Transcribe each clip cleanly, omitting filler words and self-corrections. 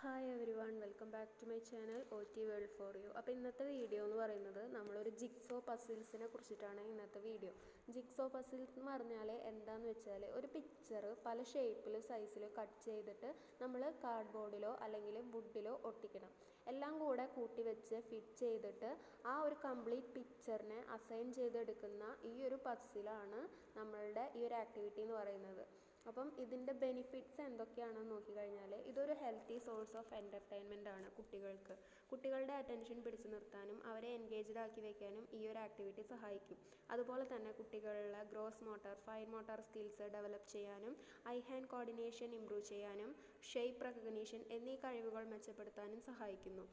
Hi everyone, welcome back to my channel OT world for you. അപ്പോൾ ഇന്നത്തെ video എന്ന് പറയുന്നത് നമ്മളൊരു ജിക്സോ പസിൽസിനെ കുറിച്ചിട്ടാണ് ഇന്നത്തെ വീഡിയോ. ജിക്സോ പസിൽസ് എന്ന് പറഞ്ഞാൽ എന്താണെന്ന് വെച്ചാൽ ഒരു പിക്ചർ പല ഷേപ്പിലും സൈസിലും കട്ട് ചെയ്തിട്ട് നമ്മൾ കാർഡ്ബോർഡിലോ അല്ലെങ്കിൽ വുഡിലോ ഒട്ടിക്കണം. എല്ലാം കൂടെ കൂട്ടി വെച്ച് ഫിറ്റ് ചെയ്തിട്ട് ആ ഒരു കംപ്ലീറ്റ് പിക്ചറിനെ അസൈൻ ചെയ്തെടുക്കുന്ന ഈ ഒരു പസിലാണ് നമ്മളുടെ ഈ ഒരു ആക്ടിവിറ്റി എന്ന് പറയുന്നത്. അപ്പം ഇതിൻ്റെ ബെനിഫിറ്റ്സ് എന്തൊക്കെയാണെന്ന് നോക്കിക്കഴിഞ്ഞാൽ ഇതൊരു ഹെൽത്തി സോഴ്സ് ഓഫ് എൻ്റർടൈൻമെൻ്റ് ആണ്. കുട്ടികളുടെ അറ്റൻഷൻ പിടിച്ചു നിർത്താനും അവരെ എൻഗേജ്ഡ് ആക്കി വയ്ക്കാനും ഈ ഒരു ആക്ടിവിറ്റി സഹായിക്കും. അതുപോലെ തന്നെ കുട്ടികളുടെ gross motor, fine motor skills develop ചെയ്യാനും ഐ ഹാൻഡ് കോർഡിനേഷൻ ഇംപ്രൂവ് ചെയ്യാനും ഷേപ്പ് റെക്കഗ്നീഷൻ എന്നീ കഴിവുകൾ മെച്ചപ്പെടുത്താനും സഹായിക്കുന്നു.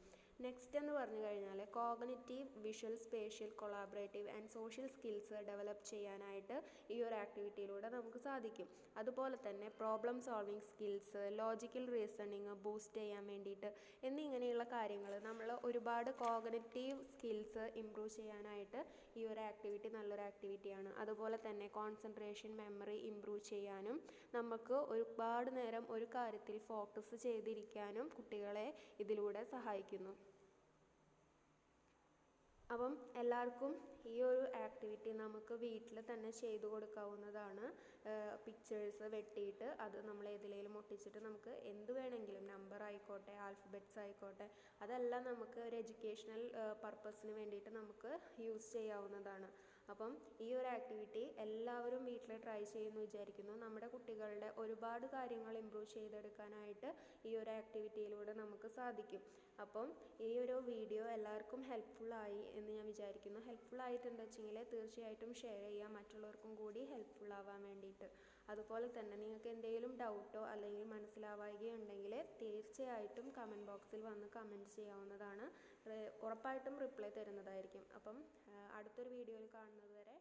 നെക്സ്റ്റ് എന്ന് പറഞ്ഞു കഴിഞ്ഞാൽ cognitive, visual, spatial, collaborative and social skills develop ചെയ്യാനായിട്ട് ഈ ഒരു ആക്ടിവിറ്റിയിലൂടെ നമുക്ക് സാധിക്കും. അതുപോലെ തന്നെ problem solving skills, logical reasoning boost ചെയ്യാൻ വേണ്ടിയിട്ട് എന്നിങ്ങനെയുള്ള കാര്യങ്ങൾ നമ്മൾ ഒരുപാട് കോഗ്നിറ്റീവ് സ്കിൽസ് ഇംപ്രൂവ് ചെയ്യാനായിട്ട് ഈ ഒരു ആക്ടിവിറ്റി നല്ലൊരു ആക്ടിവിറ്റിയാണ്. അതുപോലെ തന്നെ കോൺസെൻട്രേഷൻ, മെമ്മറി ഇംപ്രൂവ് ചെയ്യാനും നമുക്ക് ഒരുപാട് നേരം ഒരു കാര്യത്തിൽ ഫോക്കസ് ചെയ്തിരിക്കാനും കുട്ടികളെ ഇതിലൂടെ സഹായിക്കുന്നു. അപ്പം എല്ലാവർക്കും ഈ ഒരു ആക്ടിവിറ്റി നമുക്ക് വീട്ടിൽ തന്നെ ചെയ്തു കൊടുക്കാവുന്നതാണ്. പിക്ചേഴ്സ് വെട്ടിയിട്ട് അത് നമ്മൾ ഏതിലേലും ഒട്ടിച്ചിട്ട് നമുക്ക് എന്ത് വേണമെങ്കിലും, നമ്പർ ആയിക്കോട്ടെ, ആൽഫബറ്റ്സ് ആയിക്കോട്ടെ, അതെല്ലാം നമുക്ക് ഒരു എഡ്യൂക്കേഷണൽ പർപ്പസിന് വേണ്ടിയിട്ട് നമുക്ക് യൂസ് ചെയ്യാവുന്നതാണ്. അപ്പം ഈ ഒരു ആക്ടിവിറ്റി എല്ലാവരും വീട്ടിൽ ട്രൈ ചെയ്യുമെന്ന് വിചാരിക്കുന്നു. നമ്മുടെ കുട്ടികളുടെ ഒരുപാട് കാര്യങ്ങൾ ഇമ്പ്രൂവ് ചെയ്തെടുക്കാനായിട്ട് ഈ ഒരു ആക്ടിവിറ്റിയിലൂടെ നമുക്ക് സാധിക്കും. അപ്പം ഈ ഒരു വീഡിയോ എല്ലാവർക്കും ഹെൽപ്ഫുള്ളായി എന്ന് ഞാൻ വിചാരിക്കുന്നു. ഹെൽപ്ഫുൾ ആയിട്ടുണ്ടെന്ന് വെച്ചെങ്കിൽ തീർച്ചയായിട്ടും ഷെയർ ചെയ്യുക, മറ്റുള്ളവർക്കും കൂടി ഹെൽപ്ഫുൾ ആവാൻ വേണ്ടിയിട്ട്. അതുപോലെ തന്നെ നിങ്ങൾക്ക് എന്തെങ്കിലും ഡൗട്ടോ അല്ലെങ്കിൽ മനസ്സിലാവുകയുണ്ടെങ്കിൽ തീർച്ചയായിട്ടും കമൻറ്റ് ബോക്സിൽ വന്ന് കമൻറ്റ് ചെയ്യാവുന്നതാണ്. ഉറപ്പായിട്ടും റിപ്ലൈ തരുന്നതായിരിക്കും. അപ്പം അടുത്തൊരു വീഡിയോയിൽ കാണുന്നത് വരെ